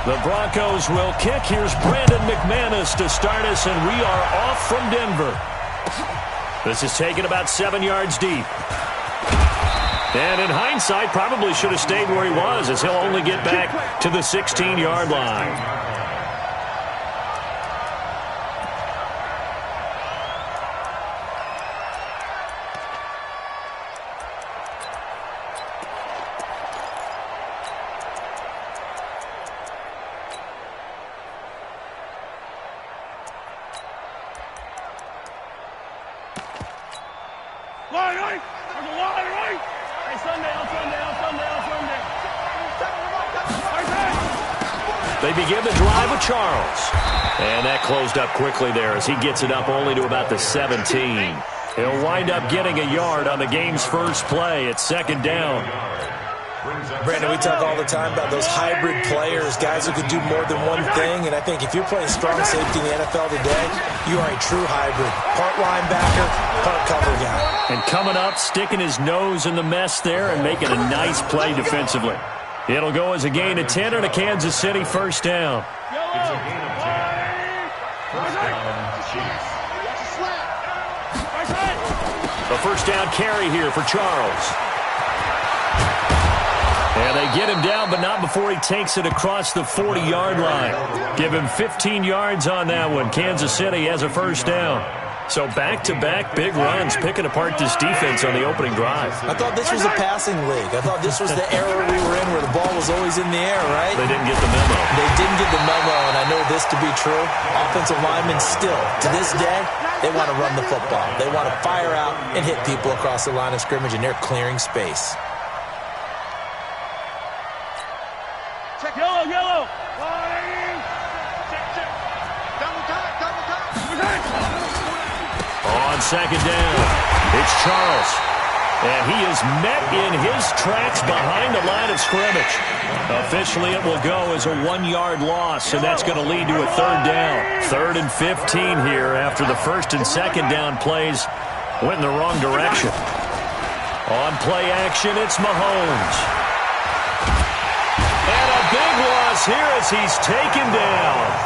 The Broncos will kick. Here's Brandon McManus to start us, and we are off from Denver. This is taken about 7 yards deep. And in hindsight, probably should have stayed where he was, as he'll only get back to the 16-yard line. They begin the drive with Charles. And that closed up quickly there as he gets it up only to about the 17. He'll wind up getting a yard on the game's first play. It's second down. Brandon, we talk all the time about those hybrid players, guys who can do more than one thing. And I think if you're playing strong safety in the NFL today, you are a true hybrid. Part linebacker, part cover guy. And coming up, sticking his nose in the mess there and making a nice play defensively. It'll go as a gain of 10 and a Kansas City first down. It's a gain of 10. First down, Chiefs. A first down carry here for Charles. And they get him down, but not before he takes it across the 40-yard line. Give him 15 yards on that one. Kansas City has a first down. So back-to-back big runs, picking apart this defense on the opening drive. I thought this was a passing league. I thought this was the era we were in where the ball was always in the air, right? They didn't get the memo. They didn't get the memo, and I know this to be true. Offensive linemen still, to this day, they want to run the football. They want to fire out and hit people across the line of scrimmage, and they're clearing space. Check yellow, yellow. On second down, it's Charles. And he is met in his tracks behind the line of scrimmage. Officially, it will go as a 1-yard loss, and that's going to lead to a third down. 3rd and 15 here after the first and second down plays went in the wrong direction. On play action, it's Mahomes. And a big loss here as he's taken down.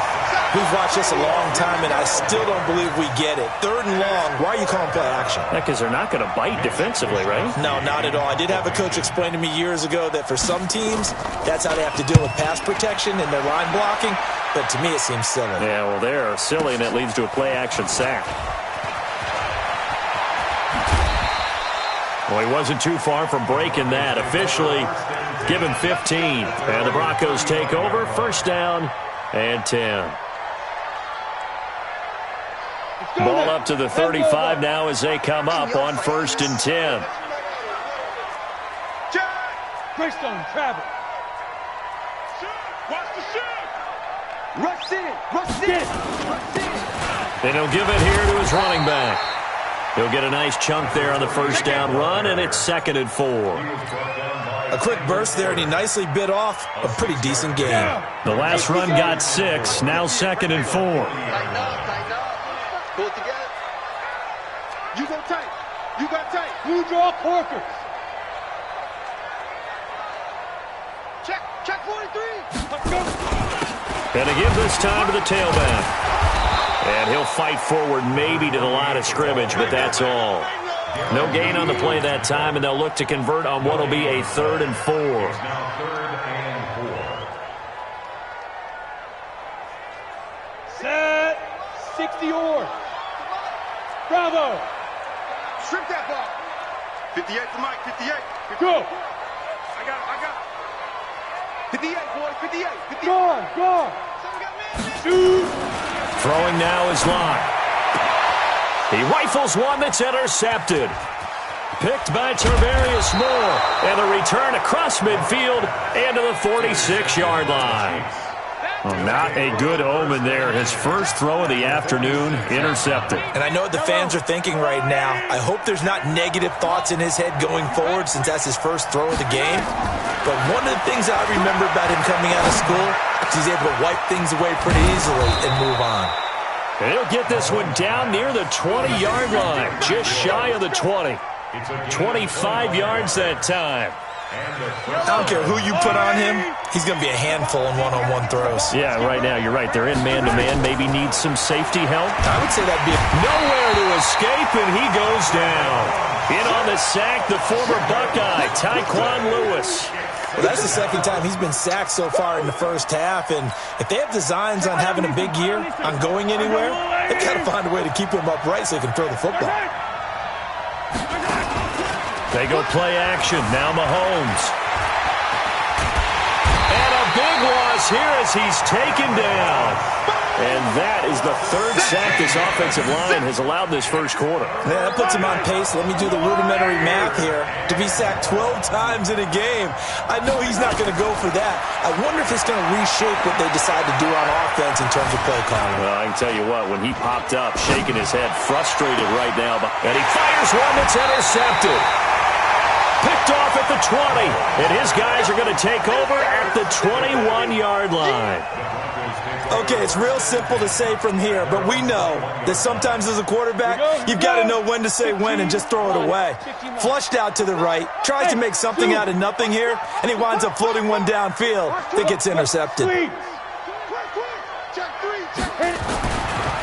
We've watched this a long time, and I still don't believe we get it. 3rd and long, why are you calling play action? Because they're not going to bite defensively, right? No, not at all. I did have a coach explain to me years ago that for some teams, that's how they have to deal with pass protection and their line blocking, but to me it seems silly. Yeah, well, they're silly, and it leads to a play action sack. Well, he wasn't too far from breaking that. Officially, given 15. And the Broncos take over. First down and 10. Ball up to the 35 now as they come up on 1st and 10. Greystone, travel. Watch the shot. Rush in. Rush in. Rush in. And he'll give it here to his running back. He'll get a nice chunk there on the first down run, and it's 2nd and 4. A quick burst there, and he nicely bit off a pretty decent game. The last run got 6, now 2nd and 4. Tighten up. Pull it together. You go tight. You got tight. You draw corkers. Check 43. Let's go. And to give this time to the tailback. And he'll fight forward maybe to the line of scrimmage, but that's all. No gain on the play that time, and they'll look to convert on what will be a 3rd and 4. Set. 60 or. Bravo. Strip that ball. 58 to Mike. 58. Go. I got it. 58, boy. 58. 58. Go. Shoot. Throwing now is Locke. He rifles one that's intercepted. Picked by Tarvarius Moore. And a return across midfield and to the 46-yard line. Well, not a good omen there. His first throw of the afternoon intercepted. And I know what the fans are thinking right now. I hope there's not negative thoughts in his head going forward since that's his first throw of the game. But one of the things I remember about him coming out of school is he's able to wipe things away pretty easily and move on. And he'll get this one down near the 20-yard line, just shy of the 20. 25 yards that time. I don't care who you put on him, he's going to be a handful in one-on-one throws. Yeah, right now, you're right. They're in man-to-man. Maybe needs some safety help. I would say that'd be nowhere to escape, and he goes down. In on the sack, the former Buckeye, Tyquan Lewis. Well, that's the second time he's been sacked so far in the first half, and if they have designs on having a big year, on going anywhere, they've got to find a way to keep him upright so he can throw the football. They go play action. Now Mahomes. And a big loss here as he's taken down. And that is the third sack this offensive line has allowed this first quarter. Yeah, that puts him on pace. Let me do the rudimentary math here. To be sacked 12 times in a game, I know he's not going to go for that. I wonder if it's going to reshape what they decide to do on offense in terms of play calling. Well, I can tell you what, when he popped up, shaking his head, frustrated right now, and he fires one that's intercepted. Picked off at the 20, and his guys are going to take over at the 21-yard line. Okay, it's real simple to say from here, but we know that sometimes as a quarterback, you've got to know when to say when and just throw it away. Flushed out to the right, tries to make something out of nothing here, and he winds up floating one downfield that gets intercepted.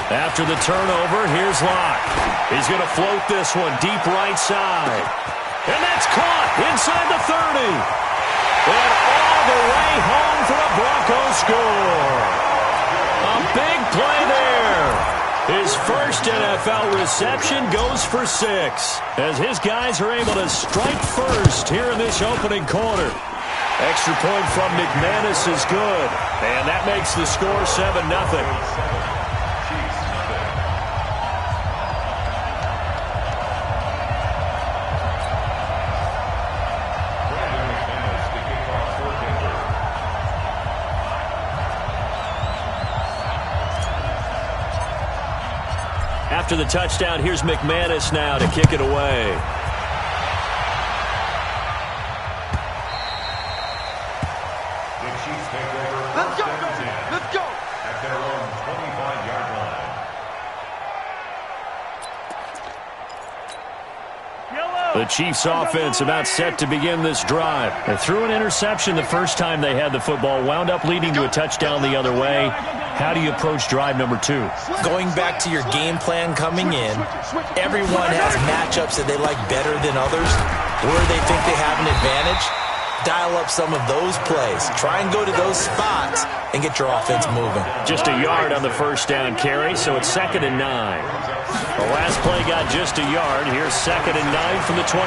After the turnover, here's Locke. He's going to float this one deep right side. And that's caught inside the 30. And all the way home for a Broncos score. A big play there. His first NFL reception goes for 6 as his guys are able to strike first here in this opening quarter. Extra point from McManus is good, and that makes the score 7-0. After the touchdown, here's McManus now to kick it away. The Chiefs take over. Let's go, baby. Let's go. At their own 25-yard line. The Chiefs offense about set to begin this drive. They threw an interception the first time they had the football, wound up leading to a touchdown the other way. How do you approach drive number 2? Going back to your game plan coming in, everyone has matchups that they like better than others. Where they think they have an advantage, dial up some of those plays. Try and go to those spots and get your offense moving. Just a yard on the first down carry, so it's 2nd and 9. The last play got just a yard. Here's 2nd and 9 from the 26.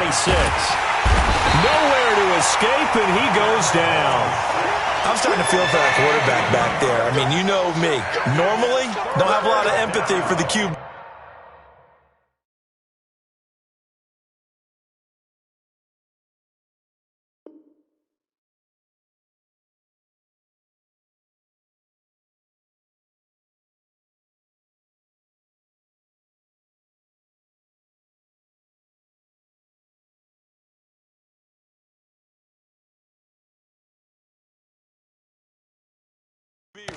Nowhere to escape, and he goes down. I'm starting to feel for that quarterback back there. I mean, you know me. Normally, don't have a lot of empathy for the QB.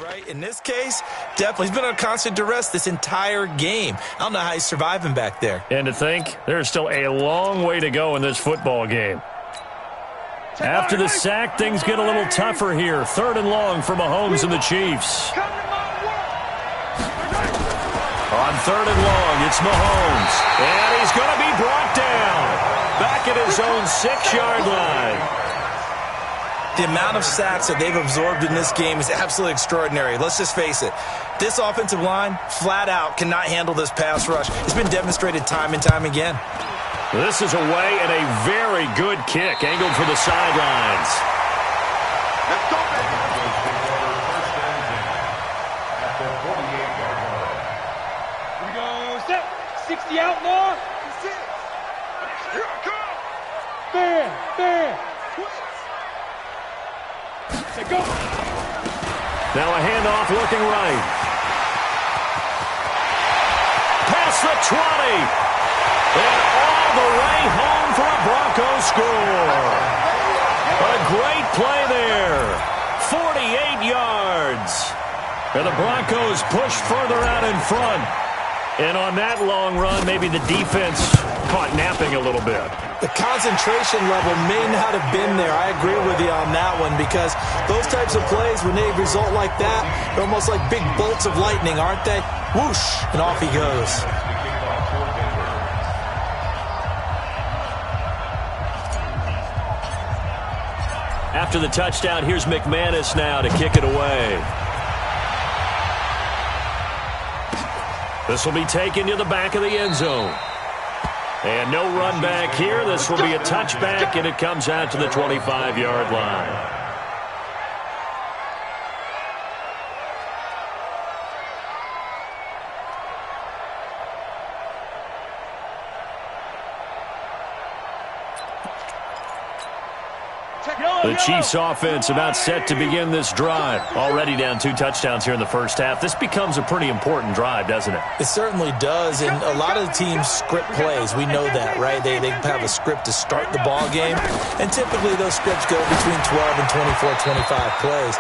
Right? In this case, definitely. He's been on constant duress this entire game. I don't know how he's surviving back there. And to think, there's still a long way to go in this football game. After the sack, things get a little tougher here. 3rd and long for Mahomes and the Chiefs. On 3rd and long, it's Mahomes. And he's going to be brought down. Back at his own 6-yard line. The amount of sacks that they've absorbed in this game is absolutely extraordinary. Let's just face it. This offensive line, flat out, cannot handle this pass rush. It's been demonstrated time and time again. This is away and a very good kick, angled for the sidelines. Let's go, baby. At the 48-yard line. We go, set. 60 out, more. That's it. Here I come. Fair. Say go. Now a handoff looking right. Past the 20. And all the way home for a Broncos score. A great play there. 48 yards. And the Broncos push further out in front. And on that long run, maybe the defense caught napping a little bit. The concentration level may not have been there. I agree with you on that one because those types of plays, when they result like that, they're almost like big bolts of lightning, aren't they? Whoosh, and off he goes. After the touchdown, here's McManus now to kick it away. This will be taken to the back of the end zone. And no run back here. This will be a touchback, and it comes out to the 25-yard line. The Chiefs offense about set to begin this drive. Already down 2 touchdowns here in the first half. This becomes a pretty important drive, doesn't it? It certainly does, and a lot of the teams script plays. We know that, right? They have a script to start the ball game, and typically those scripts go between 12 and 24, 25 plays.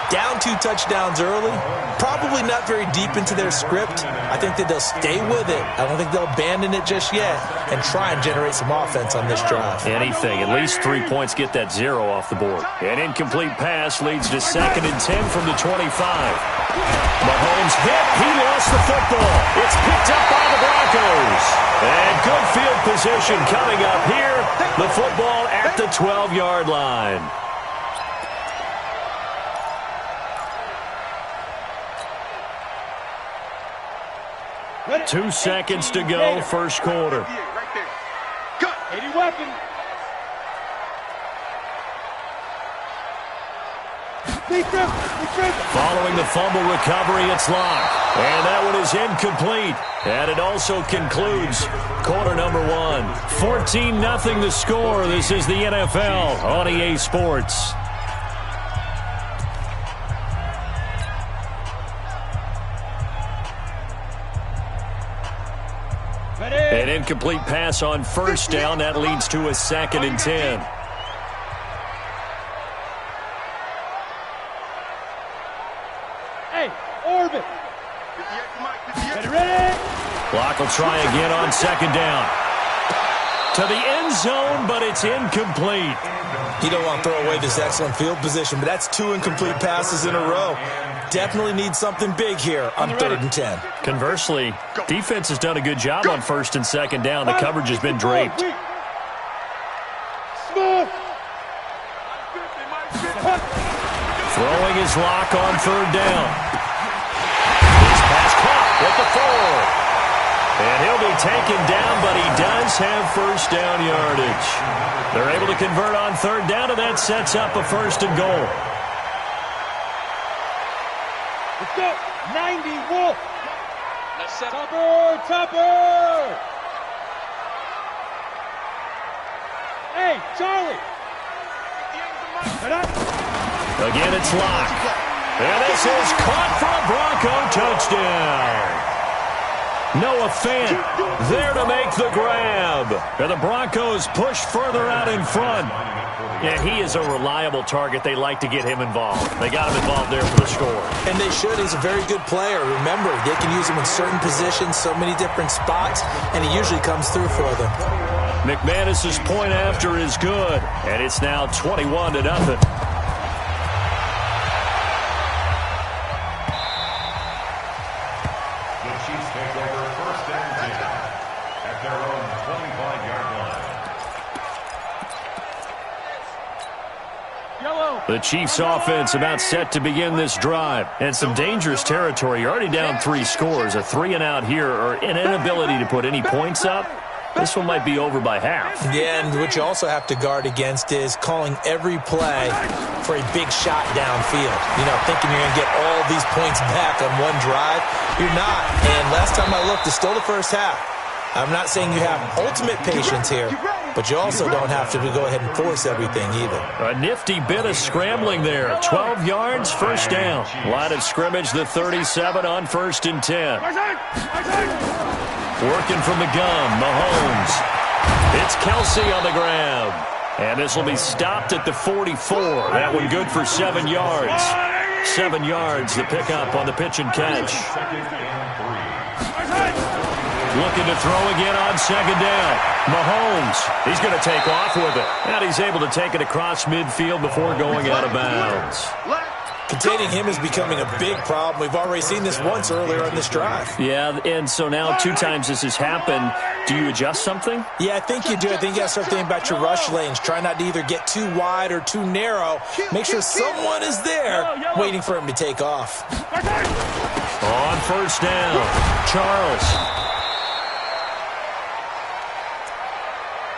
Down 2 touchdowns early, probably not very deep into their script. I think that they'll stay with it. I don't think they'll abandon it just yet and try and generate some offense on this drive. Anything. At least 3 points get that 0 off the board. An incomplete pass leads to 2nd and 10 from the 25. Mahomes hit. He lost the football. It's picked up by the Broncos. And good field position coming up here. The football at the 12-yard line. 2 seconds to go, first quarter. 80 weapon. Following the fumble recovery, it's locked. And that one is incomplete. And it also concludes quarter number 1. 14-0 the score. This is the NFL on EA Sports. An incomplete pass on first down. That leads to a 2nd and 10. Hey, orbit. Ready? Clock will try again on 2nd down. To the end zone, but it's incomplete. You don't want to throw away this excellent field position, but that's 2 incomplete passes in a row. Definitely need something big here on 3rd and 10. Conversely, defense has done a good job on 1st and 2nd down. The coverage has been draped. Throwing his lock on 3rd down. His pass caught at the 4. And he'll be taken down, but he does have first down yardage. They're able to convert on 3rd down, and that sets up a 1st and goal. Let's go. 90, Wolf. Topper. Hey, Charlie. Again, it's locked. And this is caught for a Bronco touchdown. Noah Fant there to make the grab. And the Broncos push further out in front. Yeah, he is a reliable target. They like to get him involved. They got him involved there for the score. And they should. He's a very good player. Remember, they can use him in certain positions, so many different spots, and he usually comes through for them. McManus's point after is good, and it's now 21-0. The Chiefs offense about set to begin this drive. And some dangerous territory. You're already down 3 scores. A 3-and-out here, or an inability to put any points up. This one might be over by half. Yeah, and what you also have to guard against is calling every play for a big shot downfield. You know, thinking you're going to get all these points back on one drive. You're not. And last time I looked, it's still the first half. I'm not saying you have ultimate patience here, but you also don't have to go ahead and force everything either. A nifty bit of scrambling there. 12 yards, first down. Line of scrimmage, the 37 on 1st and 10. Working from the gun, Mahomes. It's Kelsey on the grab. And this will be stopped at the 44. That one good for 7 yards. 7 yards, the pickup on the pitch and catch. Looking to throw again on second down. Mahomes, he's going to take off with it. And he's able to take it across midfield before going out of bounds. Containing him is becoming a big problem. We've already seen this once earlier in this drive. Yeah, and so now 2 times this has happened. Do you adjust something? Yeah, I think you do. I think you got to start thinking about your rush lanes. Try not to either get too wide or too narrow. Make sure someone is there waiting for him to take off. On first down, Charles.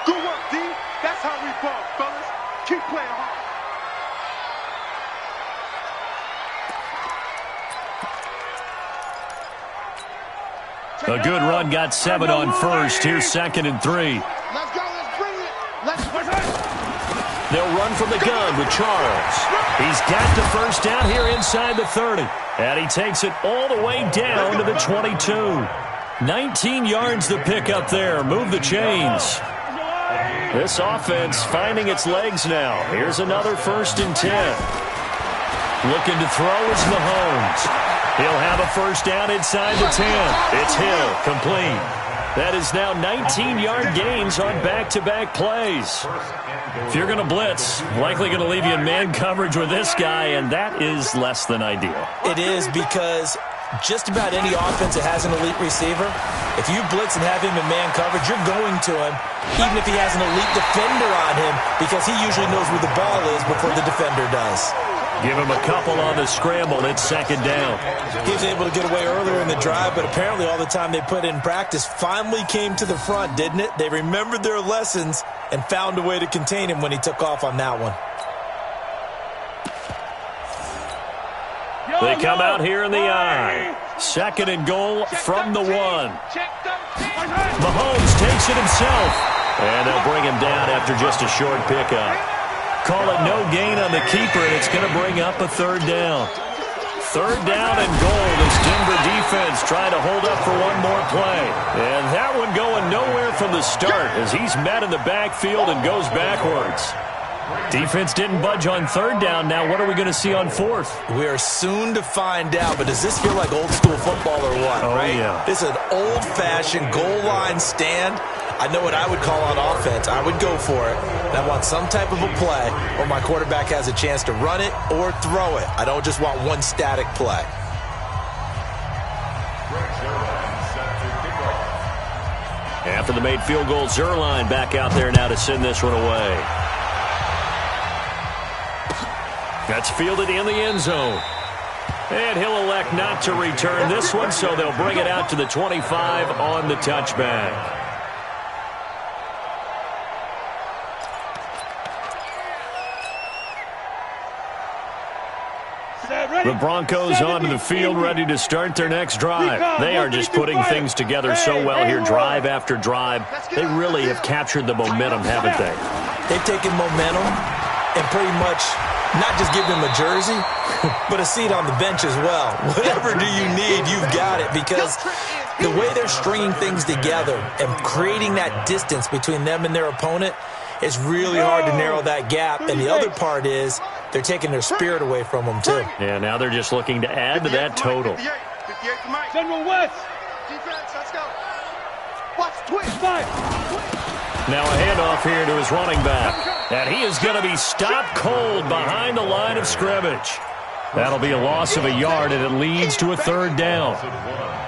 Good work, D. That's how we ball, fellas. Keep playing hard. A good run got 7 on first. Here's 2nd and 3. Let's go. Let's bring it. Let's bring it. They'll run from the gun with Charles. He's got the first down here inside the 30. And he takes it all the way down to the 22. 19 yards to pick up there. Move the chains. This offense finding its legs now. Here's another 1st and 10. Looking to throw is Mahomes. He'll have a first down inside the 10. It's Hill, complete. That is now 19-yard gains on back-to-back plays. If you're going to blitz, likely going to leave you in man coverage with this guy, and that is less than ideal. It is, because just about any offense that has an elite receiver, if you blitz and have him in man coverage, you're going to him, even if he has an elite defender on him, because he usually knows where the ball is before the defender does. Give him a couple on the scramble. It's 2nd down. He was able to get away earlier in the drive, but apparently all the time they put in practice finally came to the front, didn't it? They remembered their lessons and found a way to contain him when he took off on that one. They come out here in the I. 2nd and goal from the 1. Mahomes takes it himself. And they'll bring him down after just a short pickup. Call it no gain on the keeper, and it's going to bring up a 3rd down. 3rd down and goal. This Denver defense trying to hold up for one more play. And that one going nowhere from the start as he's met in the backfield and goes backwards. Defense didn't budge on 3rd down. Now what are we going to see on 4th? We are soon to find out, but does this feel like old school football or what? Oh, right? Yeah. This is an old-fashioned goal line stand. I know what I would call on offense. I would go for it. And I want some type of a play where my quarterback has a chance to run it or throw it. I don't just want one static play. After the made field goal, Zerline back out there now to send this one away. That's fielded in the end zone. And he'll elect not to return this one, so they'll bring it out to the 25 on the touchback. The Broncos onto the field, ready to start their next drive. They are just putting things together so well here, drive after drive. They really have captured the momentum, haven't they? They've taken momentum and pretty much not just give them a jersey, but a seat on the bench as well. Whatever do you need, you've got it, because the way they're stringing things together and creating that distance between them and their opponent is really hard to narrow that gap. And the other part is they're taking their spirit away from them, too. Yeah, now they're just looking to add to that total. General West. Defense, let's go. Watch, twist. Now a handoff here to his running back. And he is going to be stopped cold behind the line of scrimmage. That'll be a loss of a yard, and it leads to a 3rd down.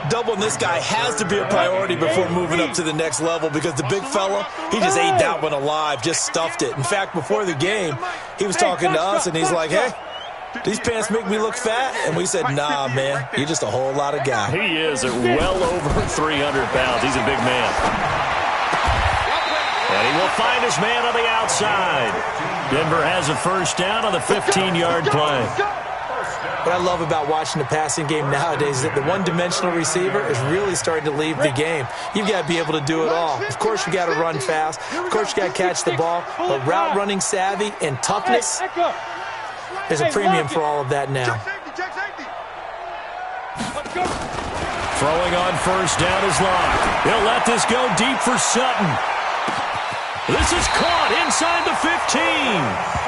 Doubling this guy has to be a priority before moving up to the next level, because the big fella, he just ate that one alive, just stuffed it. In fact, before the game, he was talking to us, and he's like, hey, these pants make me look fat? And we said, nah, man, you're just a whole lot of guy. He is at well over 300 pounds. He's a big man. And he will find his man on the outside. Denver has a first down on the 15-yard play. What I love about watching the passing game nowadays is that the one-dimensional receiver is really starting to leave the game. You've got to be able to do it all. Of course, you got to run fast. Of course, you got to catch the ball. But route running savvy and toughness, there's a premium for all of that now. Throwing on first down is Locke. He'll let this go deep for Sutton. This is caught inside the 15.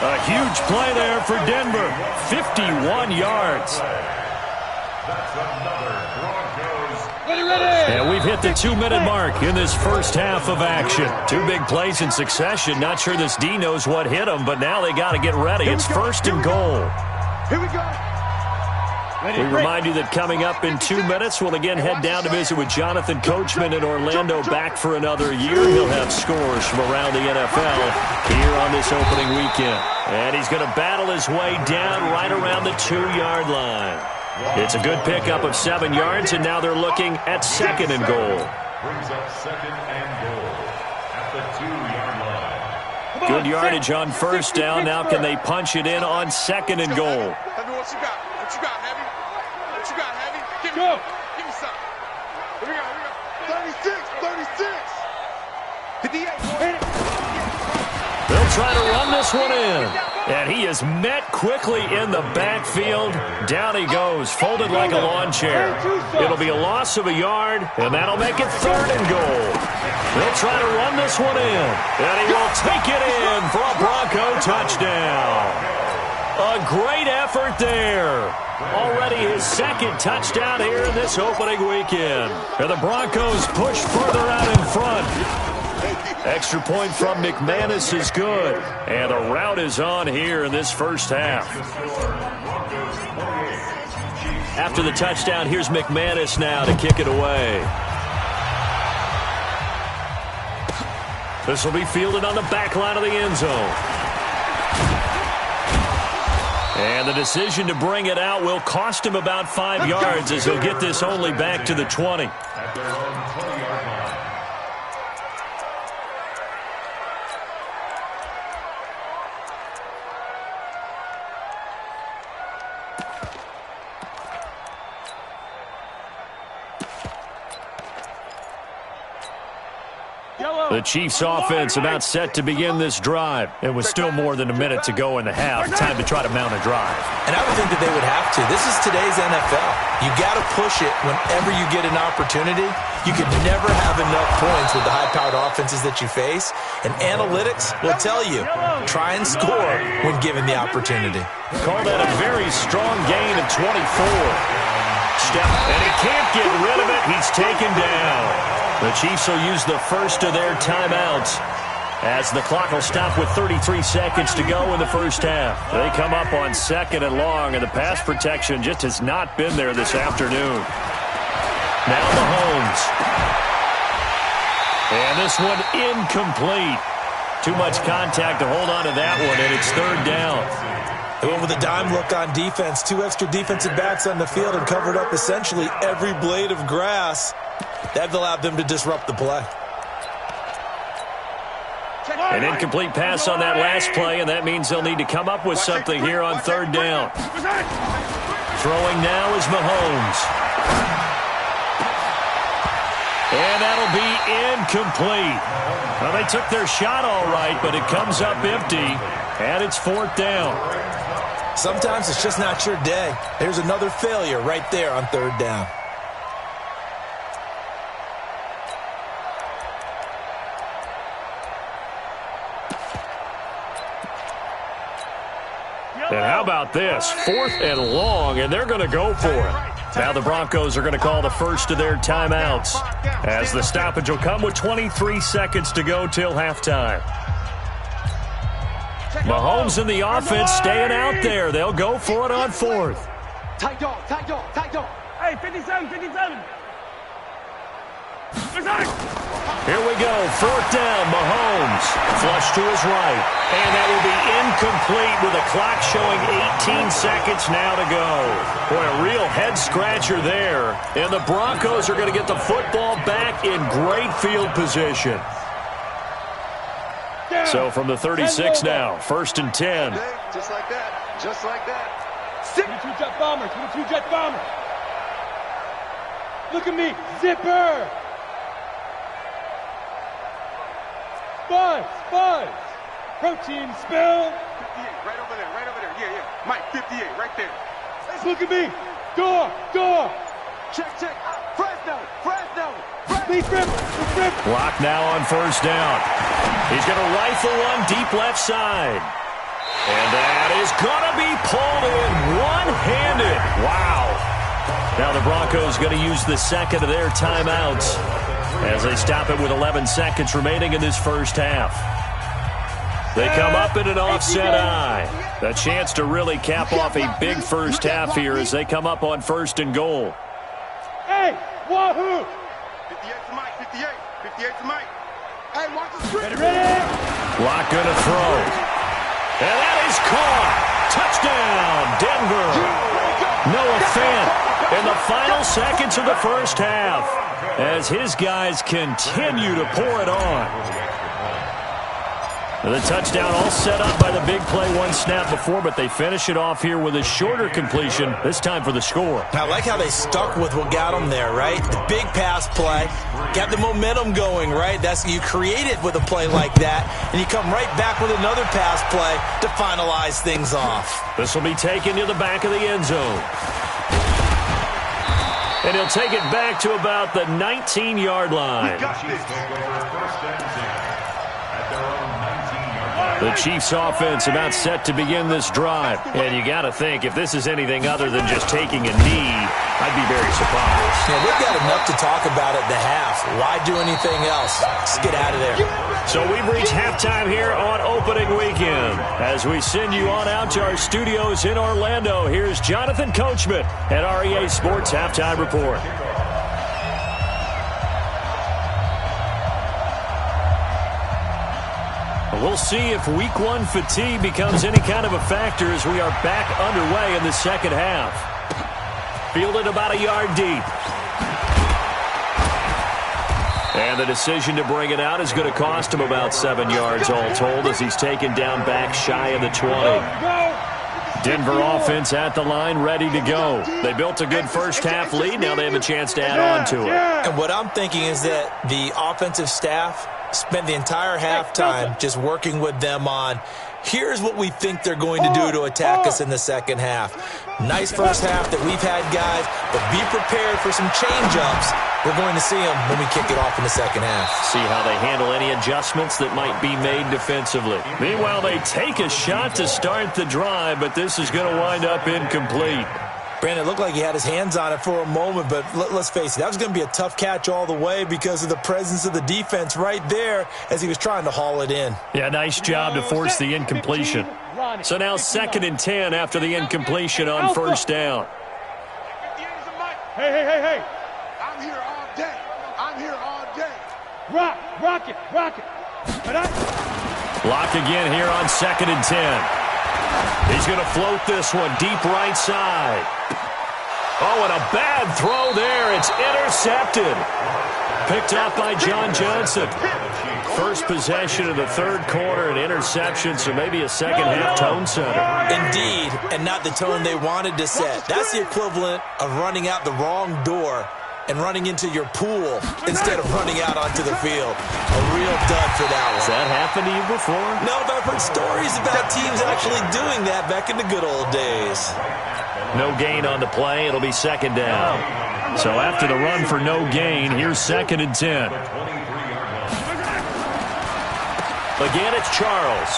A huge play there for Denver. 51 yards. That's another Broncos And we've hit the 2-minute mark in this first half of action. 2 big plays in succession. Not sure this D knows what hit them, but now they got to get ready. It's first and goal. Here we go. We remind you that coming up in 2 minutes, we'll again head down to visit with Jonathan Coachman in Orlando, back for another year. He'll have scores from around the NFL here on this opening weekend. And he's going to battle his way down right around the 2-yard line. It's a good pickup of 7 yards, and now they're looking at second and goal. Brings up second and goal at the 2-yard line. Good yardage on first down. Now can they punch it in on second and goal? Heavy, what you got? What you got, Heavy? What you got, Heavy? Give me some. Here we go. 36. 58. They'll try to run this one in. And he is met quickly in the backfield. Down he goes, folded like a lawn chair. It'll be a loss of a yard, and that'll make it third and goal. They'll try to run this one in. And he will take it in for a Bronco touchdown. A great effort there. Already his second touchdown here in this opening weekend. And the Broncos push further out in front. Extra point from McManus is good. And the route is on here in this first half. After the touchdown, here's McManus now to kick it away. This will be fielded on the back line of the end zone. And the decision to bring it out will cost him about 5 yards as he'll get this only back to the 20. The Chiefs offense about set to begin this drive. It was still more than a minute to go in the half. Time to try to mount a drive. And I would think that they would have to. This is today's NFL. You got to push it whenever you get an opportunity. You could never have enough points with the high-powered offenses that you face. And analytics will tell you, try and score when given the opportunity. Call that a very strong gain of 24. Step, and he can't get rid of it. He's taken down. The Chiefs will use the first of their timeouts as the clock will stop with 33 seconds to go in the first half. They come up on second and long, and the pass protection just has not been there this afternoon. Now Mahomes. And this one incomplete. Too much contact to hold on to that one, and it's third down. They went with a dime look on defense. 2 extra defensive backs on the field and covered up essentially every blade of grass. That allowed them to disrupt the play. An incomplete pass on that last play, and that means they'll need to come up with something here on third down. Throwing now is Mahomes. And that'll be incomplete. Well, they took their shot all right, but it comes up empty, and it's fourth down. Sometimes it's just not your day. There's another failure right there on third down. And how about this? 4th and long, and they're going to go for it. Now the Broncos are going to call the first of their timeouts as the stoppage will come with 23 seconds to go till halftime. Mahomes and the offense staying out there. They'll go for it on 4th. Tight dog. Hey, 57, 57. Here we go, 4th down, Mahomes. Flush to his right. And that will be incomplete with the clock showing 18 seconds now to go. Boy, a real head-scratcher there. And the Broncos are going to get the football back in great field position. So from the 36 now, 1st and 10. Just like that. 22 jet bomber, 22 jet bomber. Look at me, zipper. Buzz. Protein spill. 58, right over there. Yeah. Mike, 58, right there. Look at me. Door. Check. Fresno. Please rip. Block now on 1st down. He's going to rifle one deep left side. And that is going to be pulled in one-handed. Wow. Now the Broncos going to use the second of their timeouts as they stop it with 11 seconds remaining in this first half. They come up in an offset eye. A chance to really cap off a big first half here as they come up on 1st and goal. Hey, wahoo! 58 to Mike, 58. 58 to Mike. Hey, watch the screen. Ready? Lock going to throw. And that is caught. Touchdown, Denver. Noah Fant in the final seconds of the first half as his guys continue to pour it on. The touchdown all set up by the big play one snap before, but they finish it off here with a shorter completion, this time for the score. I like how they stuck with what got them there, right? The big pass play, got the momentum going, right? You create it with a play like that, and you come right back with another pass play to finalize things off. This will be taken to the back of the end zone. And he'll take it back to about the 19-yard line. The Chiefs offense about set to begin this drive. And you got to think, if this is anything other than just taking a knee, I'd be very surprised. Yeah, they've got enough to talk about at the half. Why do anything else? Just get out of there. So we've reached halftime here on opening weekend. As we send you on out to our studios in Orlando, here's Jonathan Coachman at REA Sports Halftime Report. We'll see if week one fatigue becomes any kind of a factor as we are back underway in the second half. Fielded about a yard deep. And the decision to bring it out is going to cost him about 7 yards all told as he's taken down back shy of the 20. Denver offense at the line, ready to go. They built a good first half lead. Now they have a chance to add on to it. And what I'm thinking is that the offensive staff spent the entire halftime just working with them on, here's what we think they're going to do to attack us in the second half. Nice first half that we've had, guys, but be prepared for some change-ups. We're going to see them when we kick it off in the second half. See how they handle any adjustments that might be made defensively. Meanwhile, they take a shot to start the drive, but this is going to wind up incomplete. Brandon, it looked like he had his hands on it for a moment, but let's face it, that was going to be a tough catch all the way because of the presence of the defense right there as he was trying to haul it in. Yeah, nice job to force the incompletion. So now 2nd and 10 after the incompletion on first down. Hey. I'm here all day. I'm here all day. Rock it. Block again here on 2nd and 10. He's going to float this one deep right side. Oh, and a bad throw there. It's intercepted. Picked up by John Johnson. First possession of the third quarter, an interception, so maybe a second half tone setter. Indeed, and not the tone they wanted to set. That's the equivalent of running out the wrong door and running into your pool instead of running out onto the field. A real dud for that one. Has that happened to you before? No, but I've heard stories about teams actually doing that back in the good old days. No gain on the play. It'll be 2nd down. So after the run for no gain, here's 2nd and 10. Again, it's Charles.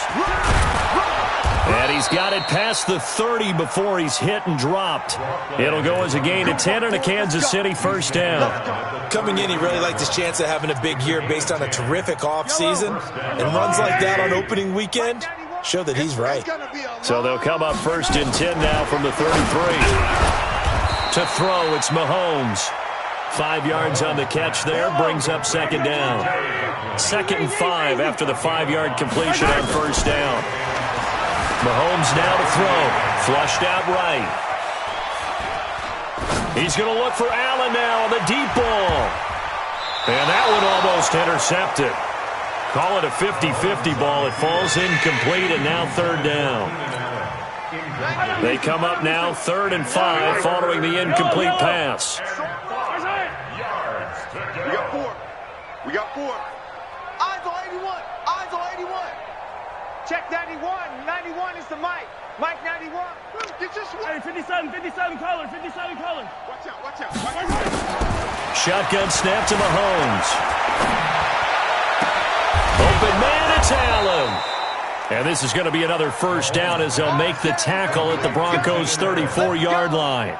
And he's got it past the 30 before he's hit and dropped. It'll go as a gain of 10 and a Kansas City first down. Coming in, he really liked his chance of having a big year based on a terrific offseason. And runs like that on opening weekend show that he's right. So they'll come up 1st and 10 now from the 33. To throw, it's Mahomes. 5 yards on the catch there, brings up 2nd down. 2nd and 5 after the 5-yard completion on first down. Mahomes now to throw. Flushed out right. He's going to look for Allen now on the deep ball. And that one almost intercepted. Call it a 50-50 ball. It falls incomplete, and now 3rd down. They come up now 3rd and 5 following the incomplete pass. We got 4. Eyes on 81. Eyes on 81. Check 91. 91 is the Mike. Mike 91. Get your swing. Hey, 57 color. Watch out. Shotgun snap to Mahomes. Open man, it's Allen. And this is going to be another first down as they'll make the tackle at the Broncos' 34-yard line.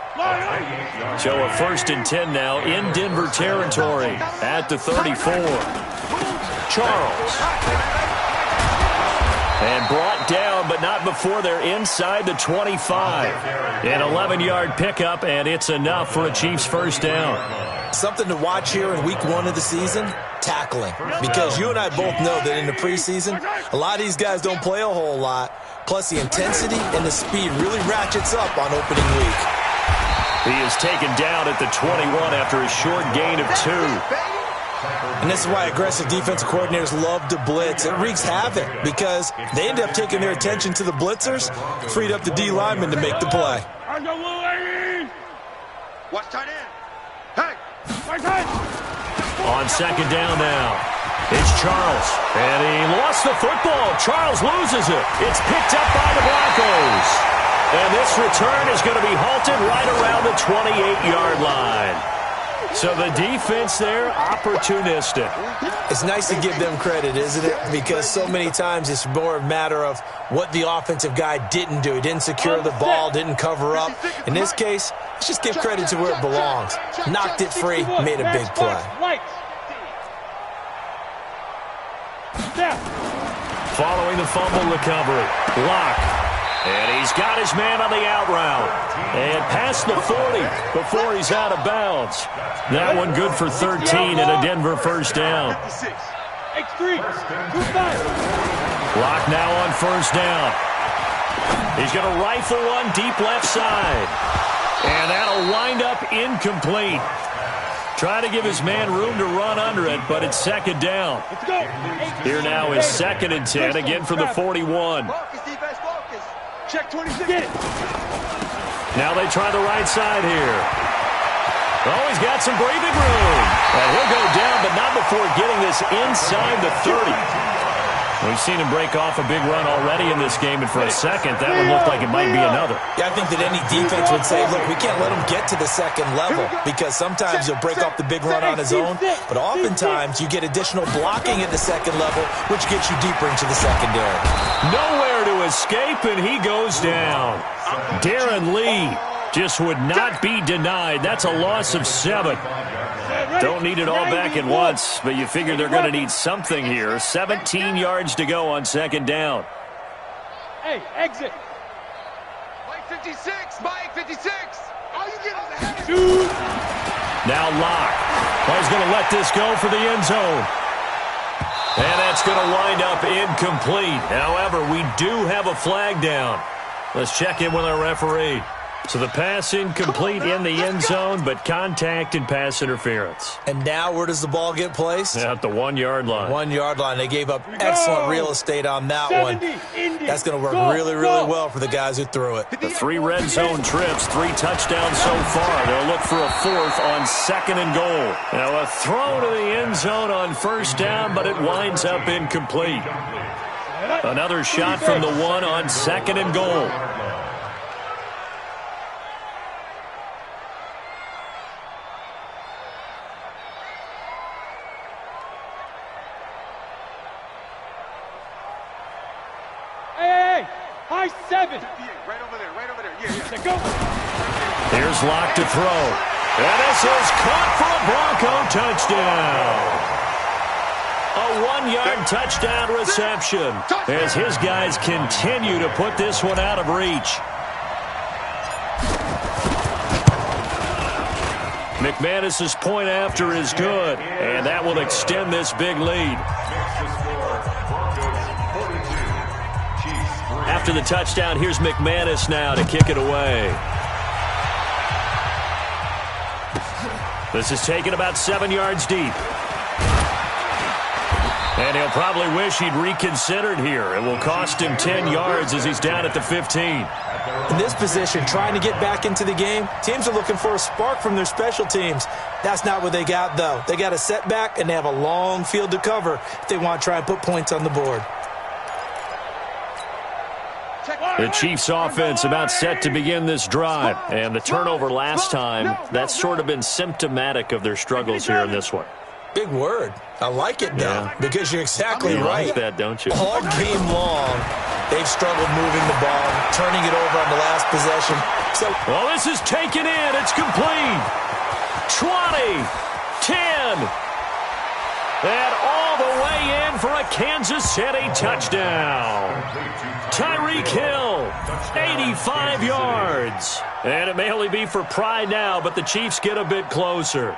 So a 1st and 10 now in Denver territory at the 34. Charles. And brought down, but not before they're inside the 25. An 11-yard pickup, and it's enough for a Chiefs first down. Something to watch here in week 1 of the season, tackling. Because you and I both know that in the preseason, a lot of these guys don't play a whole lot. Plus, the intensity and the speed really ratchets up on opening week. He is taken down at the 21 after a short gain of 2. And this is why aggressive defensive coordinators love to blitz. It wreaks havoc because they end up taking their attention to the blitzers, freed up the D lineman to make the play. Watch tight end. Hey! On 2nd down now, it's Charles. And he lost the football. Charles loses it. It's picked up by the Broncos. And this return is going to be halted right around the 28-yard line. So the defense there, opportunistic. It's nice to give them credit, isn't it? Because so many times it's more a matter of what the offensive guy didn't do. He didn't secure the ball, didn't cover up. In this case, let's just give credit to where it belongs. Knocked it free, made a big play. Following the fumble recovery, Locke. And he's got his man on the out route. And past the 40 before he's out of bounds. That one good for 13 and a Denver first down. Locke now on first down. He's going to rifle one deep left side. And that'll wind up incomplete. Trying to give his man room to run under it, but it's 2nd down. Here now is 2nd and 10, again from the 41. Check 26. Get it. Now they try the right side here. Oh, he's got some breathing room. And he'll go down, but not before getting this inside the 30. We've seen him break off a big run already in this game, and for a second, that one looked like it might be another. Yeah, I think that any defense would say, look, we can't let him get to the 2nd level because sometimes he'll break off the big run on his own, but oftentimes you get additional blocking at the 2nd level, which gets you deeper into the secondary. Nowhere to escape, and he goes down. Darren Lee just would not be denied. That's a loss of 7. Don't need it all back at once, but you figure they're going to need something here. 17 yards to go on 2nd down. Hey, exit. Mike 56, Mike 56. All you get is a head. Now Locke. He's going to let this go for the end zone. And that's going to wind up incomplete. However, we do have a flag down. Let's check in with our referee. So the pass incomplete in the end zone, but contact and pass interference. And now where does the ball get placed? At the 1-yard line. 1-yard line. They gave up excellent real estate on that one. That's going to work really, really well for the guys who threw it. The 3 red zone trips, 3 touchdowns so far. They'll look for a 4th on 2nd and goal. Now a throw to the end zone on 1st down, but it winds up incomplete. Another shot from the 1 on 2nd and goal. High 7. Right over there, right over there. Yeah. Go. Here's Locke to throw. And this is caught for a Bronco touchdown. A 1-yard touchdown reception as his guys continue to put this one out of reach. McManus's point after is good, and that will extend this big lead. After the touchdown, here's McManus now to kick it away. This is taken about 7 yards deep. And he'll probably wish he'd reconsidered here. It will cost him 10 yards as he's down at the 15. In this position, trying to get back into the game, teams are looking for a spark from their special teams. That's not what they got, though. They got a setback, and they have a long field to cover if they want to try and put points on the board. The Chiefs offense about set to begin this drive. And the turnover last time, that's sort of been symptomatic of their struggles here in this one. Big word. I like it, though, because you're exactly right. You like that, don't you? All game long, they've struggled moving the ball, turning it over on the last possession. Well, this is taken in. It's complete. 20, 10, and all the way in for a Kansas City touchdown. Tyreek Hill, 85 yards. And it may only be for pride now, but the Chiefs get a bit closer.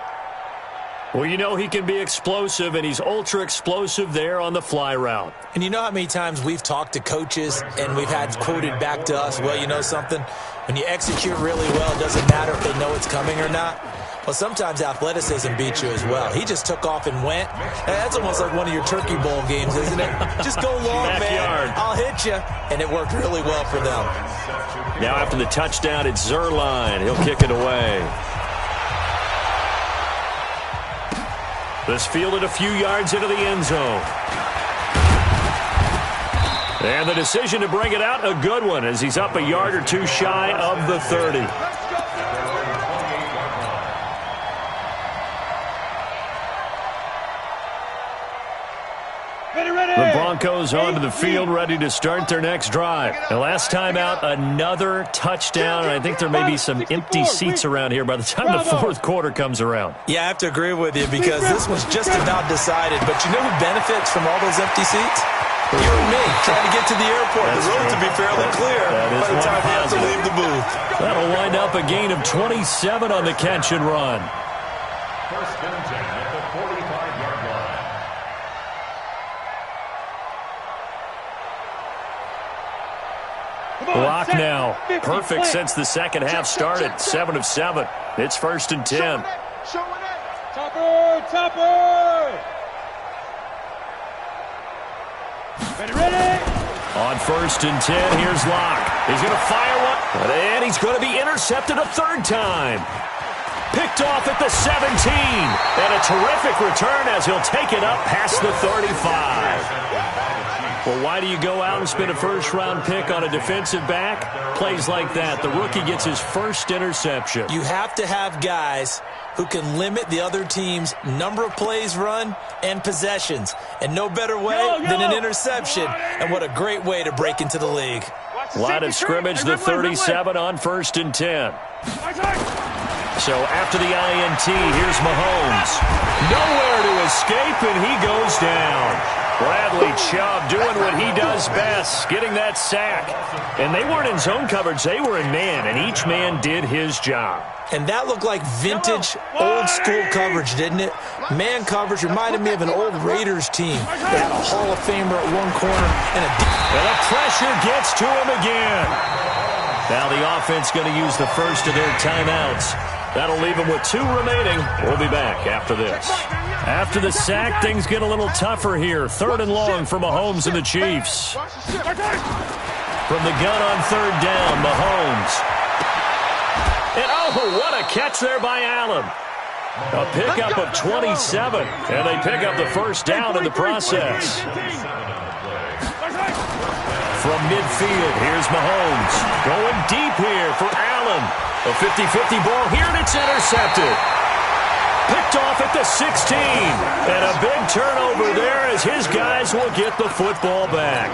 Well, you know he can be explosive, and he's ultra-explosive there on the fly route. And you know how many times we've talked to coaches and we've had quoted back to us, well, you know something? When you execute really well, it doesn't matter if they know it's coming or not. Well, sometimes athleticism beats you as well. He just took off and went. That's almost like one of your Turkey Bowl games, isn't it? Just go long, Backyard. man. I'll hit you. And it worked really well for them. Now after the touchdown, it's Zerline. He'll kick it away. This fielded a few yards into the end zone. And the decision to bring it out, a good one, as he's up a yard or two shy of the 30. The Broncos onto the field, ready to start their next drive. And last time out, another touchdown, and I think there may be some empty seats around here by the time the fourth quarter comes around. Yeah, I have to agree with you because this was just about decided. But you know who benefits from all those empty seats? You and me, trying to get to the airport. The roads will be fairly clear by the time we have to leave the booth. That'll wind up a gain of 27 on the catch and run. First and 10 at the 45-yard line. Block now. Perfect since the second half started. 7 of 7. It's first and 10. Topper! Ready! On first and 10, here's Locke. He's going to fire one, and he's going to be intercepted a third time. Picked off at the 17, and a terrific return as he'll take it up past the 35. Well, why do you go out and spend a first-round pick on a defensive back? Plays like that. The rookie gets his first interception. You have to have guys who can limit the other team's number of plays run and possessions. And no better way than an interception. And what a great way to break into the league. Line of scrimmage, the 37 on first and 10. So after the INT, here's Mahomes. Nowhere to escape, and he goes down. Bradley Chubb doing what he does best, getting that sack. And they weren't in zone coverage, they were in man, and each man did his job. And that looked like vintage, old-school coverage, didn't it? Man coverage reminded me of an old Raiders team. They had a Hall of Famer at one corner and the pressure gets to him again. Now the offense going to use the first of their timeouts. That'll leave them with 2 remaining. We'll be back after this. After the sack, things get a little tougher here. 3rd and long for Mahomes and the Chiefs. From the gun on 3rd down, Mahomes. And oh, what a catch there by Allen. A pickup of 27, and they pick up the first down in the process. From midfield, here's Mahomes. Going deep here for Allen. A 50-50 ball here, and it's intercepted. Picked off at the 16. And a big turnover there as his guys will get the football back.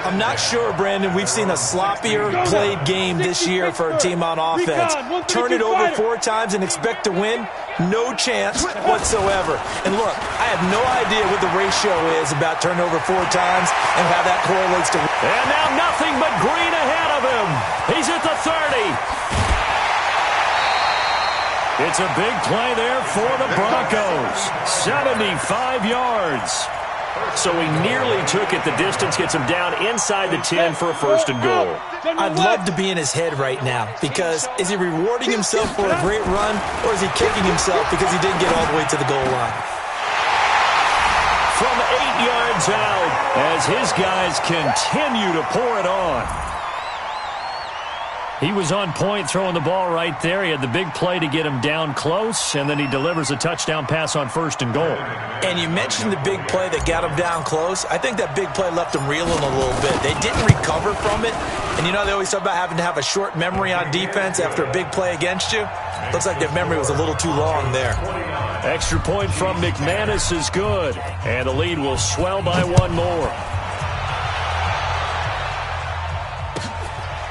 I'm not sure, Brandon, we've seen a sloppier played game this year for a team on offense. Turn it over 4 times and expect to win? No chance whatsoever. And look, I have no idea what the ratio is about turnover 4 times and how that correlates to... And now nothing but green ahead of him. He's at the 30. It's a big play there for the Broncos. 75 yards. So he nearly took it the distance, gets him down inside the 10 for a first and goal. I'd love to be in his head right now because is he rewarding himself for a great run or is he kicking himself because he didn't get all the way to the goal line? From 8 yards out as his guys continue to pour it on. He was on point throwing the ball right there. He had the big play to get him down close, and then he delivers a touchdown pass on first and goal. And you mentioned the big play that got him down close. I think that big play left him reeling a little bit. They didn't recover from it. And you know they always talk about having to have a short memory on defense after a big play against you. Looks like their memory was a little too long there. Extra point from McManus is good, and the lead will swell by one more.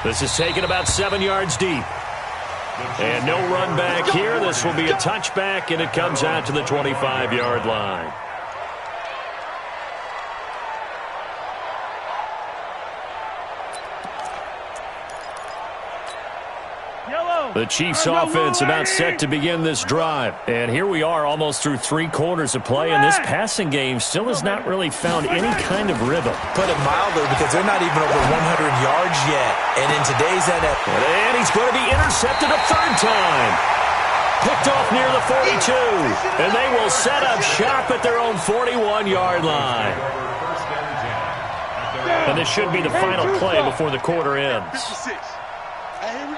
This is taken about 7 yards deep. And no run back here. This will be a touchback, and it comes out to the 25-yard line. The Chiefs' offense about set to begin this drive. And here we are almost through 3 quarters of play, and this passing game still has not really found any kind of rhythm. Put it mildly, because they're not even over 100 yards yet. And in today's NFL... And he's going to be intercepted a third time. Picked off near the 42. And they will set up shop at their own 41-yard line. And this should be the final play before the quarter ends.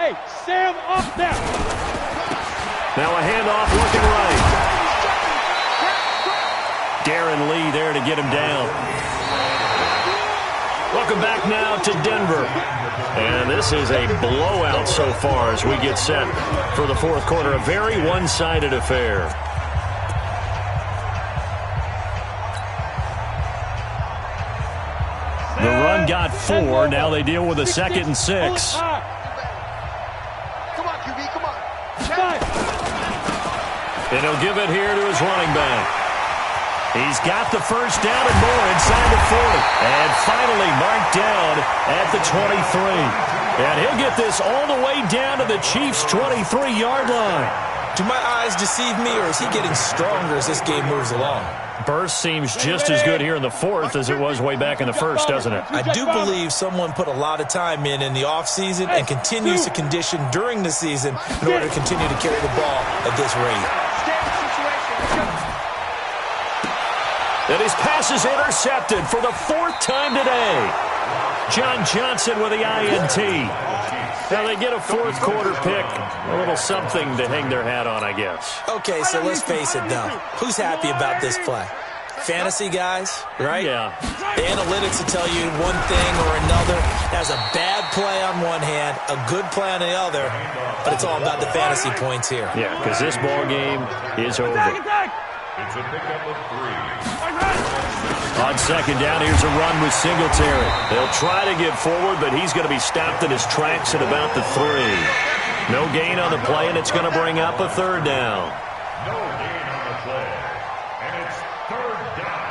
Hey, Sam, up now. Now a handoff looking right. Darren Lee there to get him down. Welcome back now to Denver. And this is a blowout so far as we get set for the fourth quarter. A very one-sided affair. The run got 4. Now they deal with a 2nd and 6. And he'll give it here to his running back. He's got the first down and more inside the 40. And finally marked down at the 23. And he'll get this all the way down to the Chiefs' 23-yard line. Do my eyes deceive me, or is he getting stronger as this game moves along? Burst seems just as good here in the fourth as it was way back in the first, doesn't it? I do believe someone put a lot of time in the offseason and continues to condition during the season in order to continue to carry the ball at this rate. And his pass is intercepted for the 4th time today. John Johnson with the INT. Now they get a fourth quarter pick. A little something to hang their hat on, I guess. Okay, so let's face it, though. Who's happy about this play? Fantasy guys, right? Yeah. The analytics will tell you one thing or another. There's a bad play on one hand, a good play on the other, but it's all about the fantasy points here. Yeah, because this ball game is over. It's a pickup of 3. On second down, here's a run with Singletary. They'll try to get forward, but he's going to be stopped in his tracks at about the 3. No gain on the play, and it's going to bring up a 3rd down. No gain on the play. And it's 3rd down.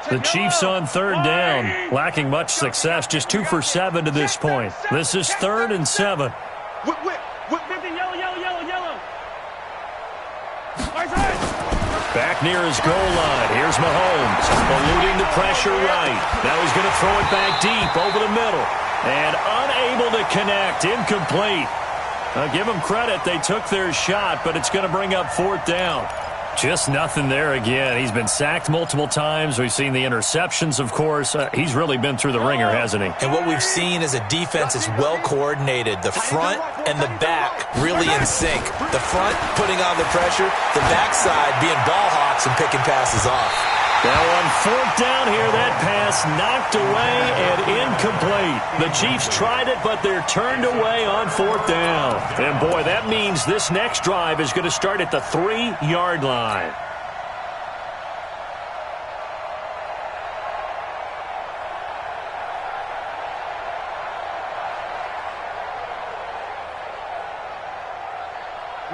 The Chiefs on 3rd down, lacking much success, just 2 for 7 to this point. This is 3rd and 7. Back near his goal line. Here's Mahomes, eluding the pressure right. Now he's going to throw it back deep over the middle. And unable to connect, incomplete. I'll give them credit, they took their shot, but it's going to bring up 4th down. Just nothing there again. He's been sacked multiple times. We've seen the interceptions, of course. He's really been through the ringer, hasn't he? And what we've seen is a defense that's well coordinated. The front and the back really in sync. The front putting on the pressure, the backside being ball hawks and picking passes off. Now on 4th down here, that pass knocked away and incomplete. The Chiefs tried it, but they're turned away on 4th down. And boy, that means this next drive is going to start at the 3-yard line.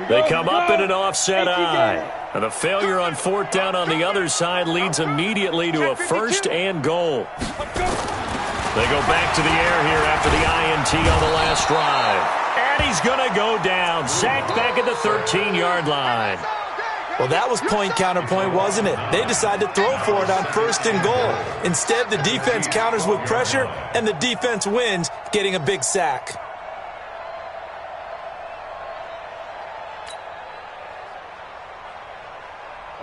They come up in an offset eye. And a failure on 4th down on the other side leads immediately to a 1st and goal. They go back to the air here after the INT on the last drive. And he's going to go down, sacked back at the 13-yard line. Well, that was point counterpoint, wasn't it? They decided to throw for it on 1st and goal. Instead, the defense counters with pressure, and the defense wins, getting a big sack.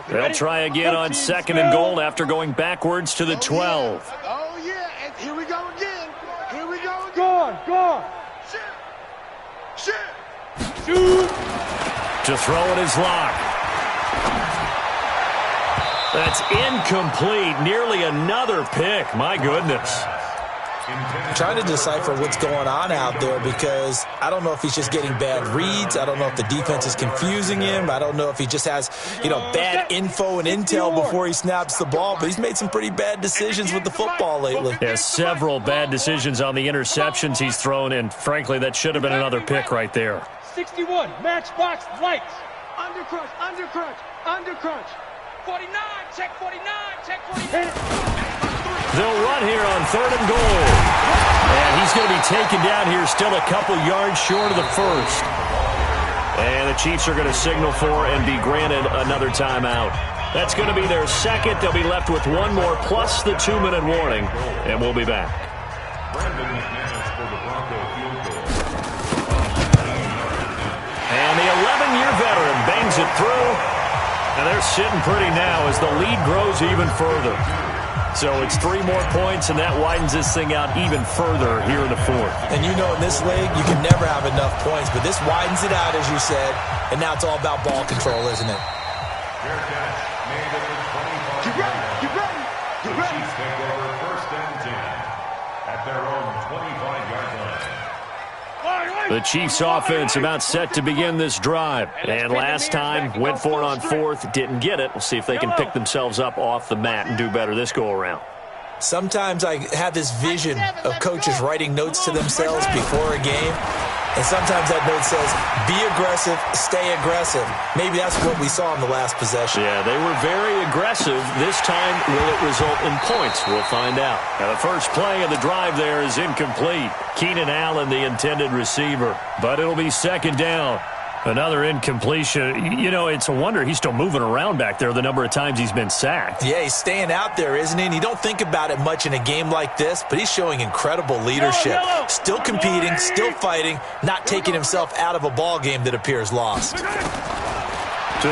They'll try again on 2nd and goal after going backwards to the 12. Oh, yeah. And here we go again. Here we go again. Go on. Shoot. To throw it is Locke. That's incomplete. Nearly another pick. My goodness. I'm trying to decipher what's going on out there because I don't know if he's just getting bad reads. I don't know if the defense is confusing him. I don't know if he just has, bad info and intel before he snaps the ball. But he's made some pretty bad decisions with the football lately. Yeah, several bad decisions on the interceptions he's thrown, and frankly, that should have been another pick right there. 61, matchbox, lights. Undercrunch, undercrunch, undercrunch. 49, check 49, check 49. They'll run here on 3rd and goal. And he's going to be taken down here still a couple yards short of the first. And the Chiefs are going to signal for and be granted another timeout. That's going to be their second. They'll be left with one more plus the 2-minute warning. And we'll be back. And the 11-year veteran bangs it through. And they're sitting pretty now as the lead grows even further. So it's 3 more points, and that widens this thing out even further here in the 4th. And in this league, you can never have enough points, but this widens it out, as you said, and now it's all about ball control, isn't it? Get ready, get ready, get ready. Chiefs take over 1st and 10 at their own 25-yard line. The Chiefs offense about set to begin this drive. And last time, went for it on 4th, didn't get it. We'll see if they can pick themselves up off the mat and do better this go-around. Sometimes I have this vision of coaches writing notes to themselves before a game, and sometimes that note says, be aggressive, stay aggressive. Maybe that's what we saw in the last possession. Yeah, they were very aggressive. This time, will it result in points? We'll find out. Now, the first play of the drive there is incomplete. Keenan Allen, the intended receiver, but it'll be 2nd down. Another incompletion. It's a wonder he's still moving around back there the number of times he's been sacked. Yeah, he's staying out there, isn't he? And you don't think about it much in a game like this, but he's showing incredible leadership. Still competing, still fighting, not taking himself out of a ball game that appears lost. To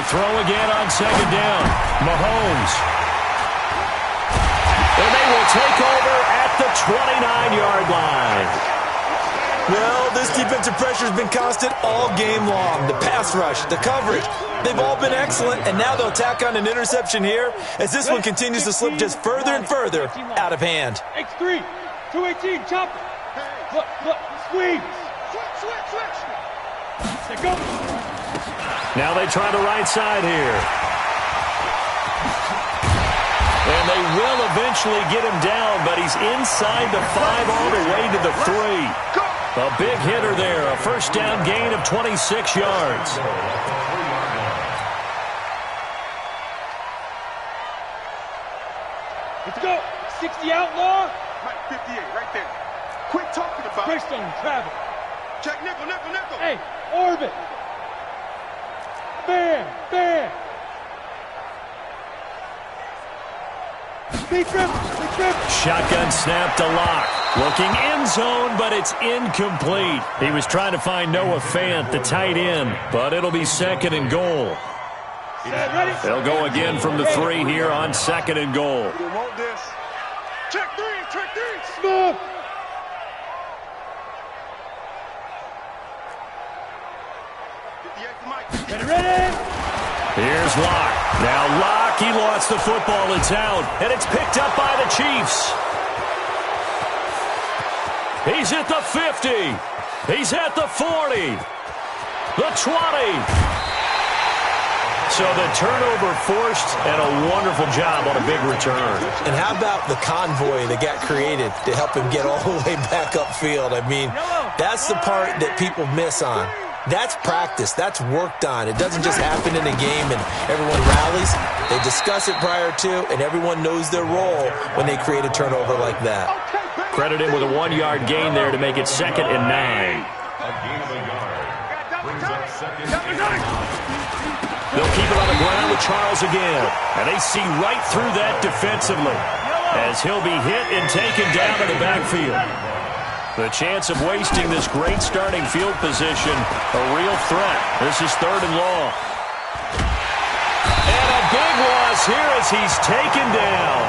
throw again on 2nd down, Mahomes. And they will take over at the 29-yard line. Well, this defensive pressure has been constant all game long. The pass rush, the coverage, they've all been excellent, and now they'll tack on an interception here as this one continues to slip just further and further out of hand. X3, 218, chop it. Look, squeeze. Switch. There go. Now they try the right side here. And they will eventually get him down, but he's inside the 5 all the way to the 3. A big hitter there, a 1st down gain of 26 yards. Let's go. 60 outlaw. Mike 58, right there. Quit talking about it. Christian travel. Check nickel. Hey, orbit. Bam. Big trip. Shotgun snap to Lock. Looking end zone, but it's incomplete. He was trying to find Noah Fant, the tight end, but it'll be 2nd and goal. They'll go again from the 3 here on 2nd and goal. You want this? Check 3. Smooth. Ready? Here's Lock. Now Lock, he lost the football. It's out, and it's picked up by the Chiefs. He's at the 50. He's at the 40. The 20. So the turnover forced, and a wonderful job on a big return. And how about the convoy that got created to help him get all the way back upfield? I mean, that's the part that people miss on. That's practice. That's worked on. It doesn't just happen in a game and everyone rallies. They discuss it prior to, and everyone knows their role when they create a turnover like that. Credit him with a 1-yard gain there to make it 2nd and 9. A gain of a yard. Brings up 2nd and 8. They'll keep it on the ground with Charles again. And they see right through that defensively as he'll be hit and taken down in the backfield. The chance of wasting this great starting field position, a real threat. This is 3rd and long. And a big loss here as he's taken down.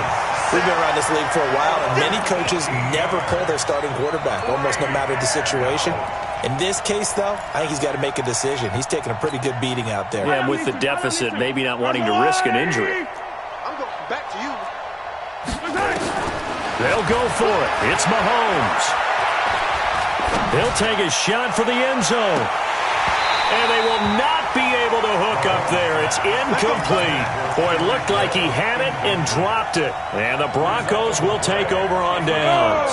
We've been around this league for a while, and many coaches never pull their starting quarterback, almost no matter the situation. In this case, though, I think he's got to make a decision. He's taking a pretty good beating out there. Yeah, and with the deficit, maybe not wanting to risk an injury. I'm going back to you. They'll go for it. It's Mahomes. He'll take a shot for the end zone. And they will not be able to hook up there. It's incomplete. Boy, it looked like he had it and dropped it. And the Broncos will take over on downs.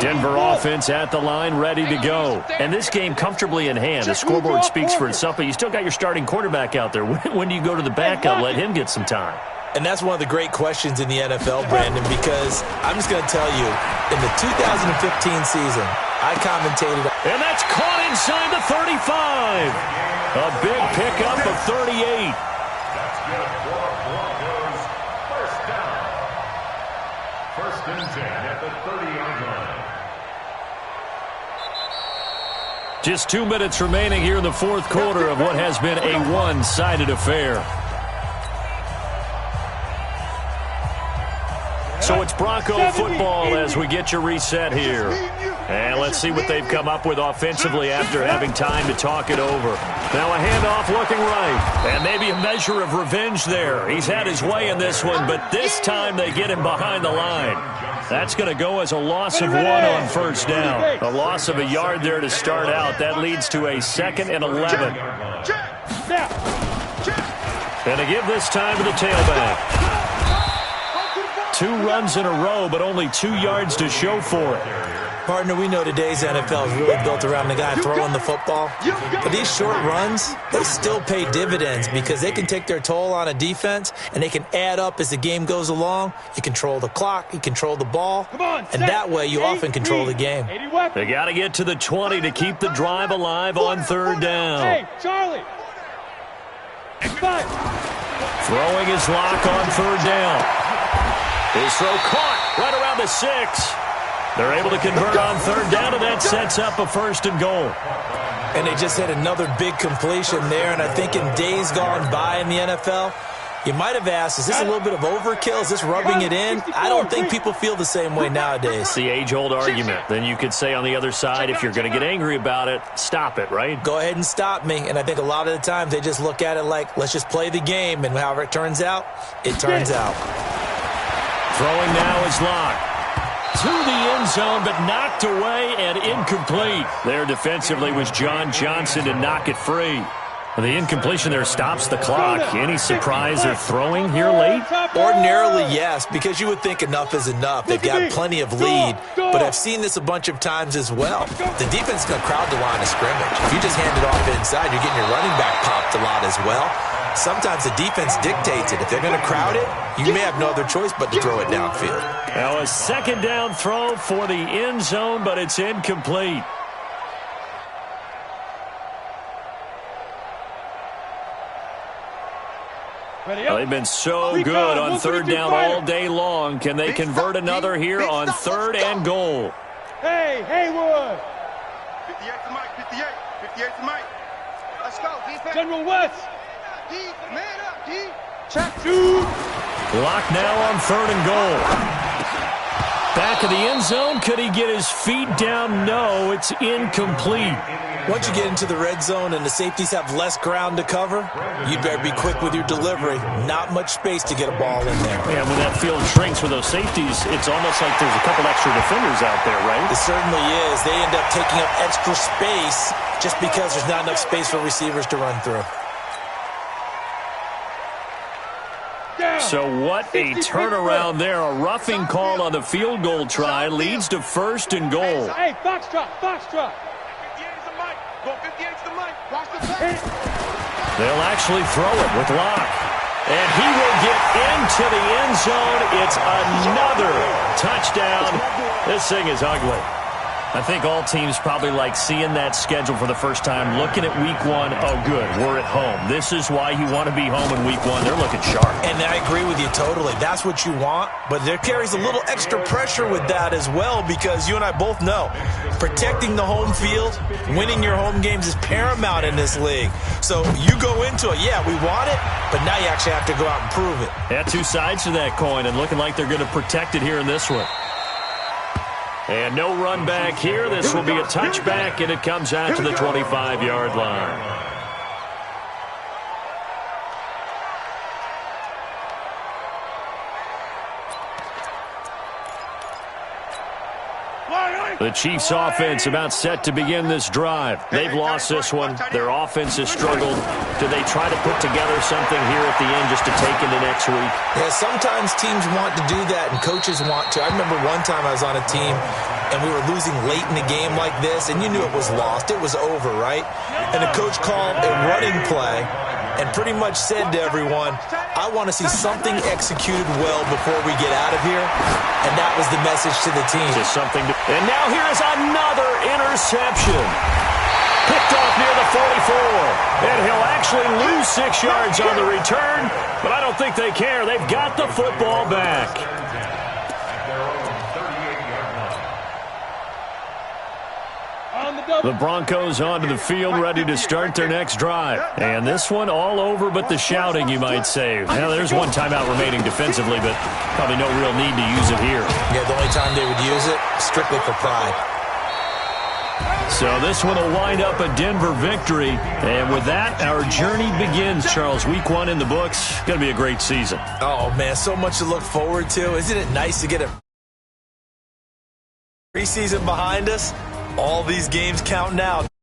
Denver offense at the line, ready to go. And this game comfortably in hand. The scoreboard speaks for itself, but you still got your starting quarterback out there. When do you go to the backup? Let him get some time. And that's one of the great questions in the NFL, Brandon, because I'm just going to tell you, in the 2015 season, I commentated. And that's caught inside the 35. A big pickup of 38. That's good for Broncos. First down. First and 10 at the 30-yard line. Just 2 minutes remaining here in the fourth quarter of what has been a one-sided affair. So it's Bronco football as we get you reset here. And let's see what they've come up with offensively after having time to talk it over. Now a handoff looking right. And maybe a measure of revenge there. He's had his way in this one, but this time they get him behind the line. That's going to go as a loss of 1 on first down. A loss of a yard there to start out. That leads to a 2nd and 11. And to give this time to the tailback. 2 runs in a row, but only 2 yards to show for it. Partner, we know today's NFL is really built around the guy throwing the football. But these short runs, they still pay dividends because they can take their toll on a defense, and they can add up as the game goes along. You control the clock, you control the ball, and that way you often control the game. They got to get to the 20 to keep the drive alive on third down. Hey, Charlie. Throwing his lock on third down. His throw caught right around the 6. They're able to convert on third down, and that sets up a 1st and goal. And they just had another big completion there, and I think in days gone by in the NFL, you might have asked, is this a little bit of overkill? Is this rubbing it in? I don't think people feel the same way nowadays. It's the age-old argument. Then you could say on the other side, if you're going to get angry about it, stop it, right? Go ahead and stop me. And I think a lot of the times they just look at it like, let's just play the game, and however it turns out, it turns out. Throwing now is Locke. To the end zone, but knocked away and incomplete. There defensively was John Johnson to knock it free. The incompletion there stops the clock. Any surprise they're throwing here late? Ordinarily, yes, because you would think enough is enough. They've got plenty of lead, but I've seen this a bunch of times as well. The defense is going to crowd the line of scrimmage. If you just hand it off inside, you're getting your running back popped a lot as well. Sometimes the defense dictates it. If they're going to crowd it, you may have no other choice but to throw it downfield. Now a 2nd down throw for the end zone, but it's incomplete. Well, they've been so good on third down all day long. Can they convert another here on 3rd and goal? Hey, Haywood. 58 to Mike, 58. 58 to Mike. Let's go, defense. General West. D, man up, D. Check 2. Lock now on 3rd and goal. Back of the end zone. Could he get his feet down? No, it's incomplete. Once you get into the red zone and the safeties have less ground to cover, you better be quick with your delivery. Not much space to get a ball in there. Yeah, when that field shrinks with those safeties, it's almost like there's a couple extra defenders out there, right? It certainly is. They end up taking up extra space just because there's not enough space for receivers to run through. So what a turnaround there. A roughing call on the field goal try leads to 1st and goal. Hey, Foxtrot. 58 to Mike. Go 58 to Mike. Watch the pass. They'll actually throw it with Locke. And he will get into the end zone. It's another touchdown. This thing is ugly. I think all teams probably like seeing that schedule for the first time, looking at week 1. Oh, good, we're at home. This is why you want to be home in week 1. They're looking sharp. And I agree with you totally. That's what you want, but there carries a little extra pressure with that as well because you and I both know protecting the home field, winning your home games is paramount in this league. So you go into it, yeah, we want it, but now you actually have to go out and prove it. Yeah, 2 sides to that coin, and looking like they're going to protect it here in this one. And no run back here. This will be a touchback, and it comes out to the 25-yard line. The Chiefs offense about set to begin this drive. They've lost this one. Their offense has struggled. Do they try to put together something here at the end just to take into next week? Yeah, sometimes teams want to do that and coaches want to. I remember one time I was on a team and we were losing late in the game like this, and you knew it was lost. It was over, right? And the coach called a running play and pretty much said to everyone, I want to see something executed well before we get out of here. And that was the message to the team. And now here is another interception. Picked off near the 44. And he'll actually lose 6 yards on the return, but I don't think they care. They've got the football back. The Broncos onto the field, ready to start their next drive. And this one all over but the shouting, you might say. Now, there's one timeout remaining defensively, but probably no real need to use it here. Yeah, the only time they would use it, strictly for pride. So this one will wind up a Denver victory. And with that, our journey begins, Charles. Week 1 in the books. Going to be a great season. Oh, man, so much to look forward to. Isn't it nice to get a preseason behind us? All these games count now.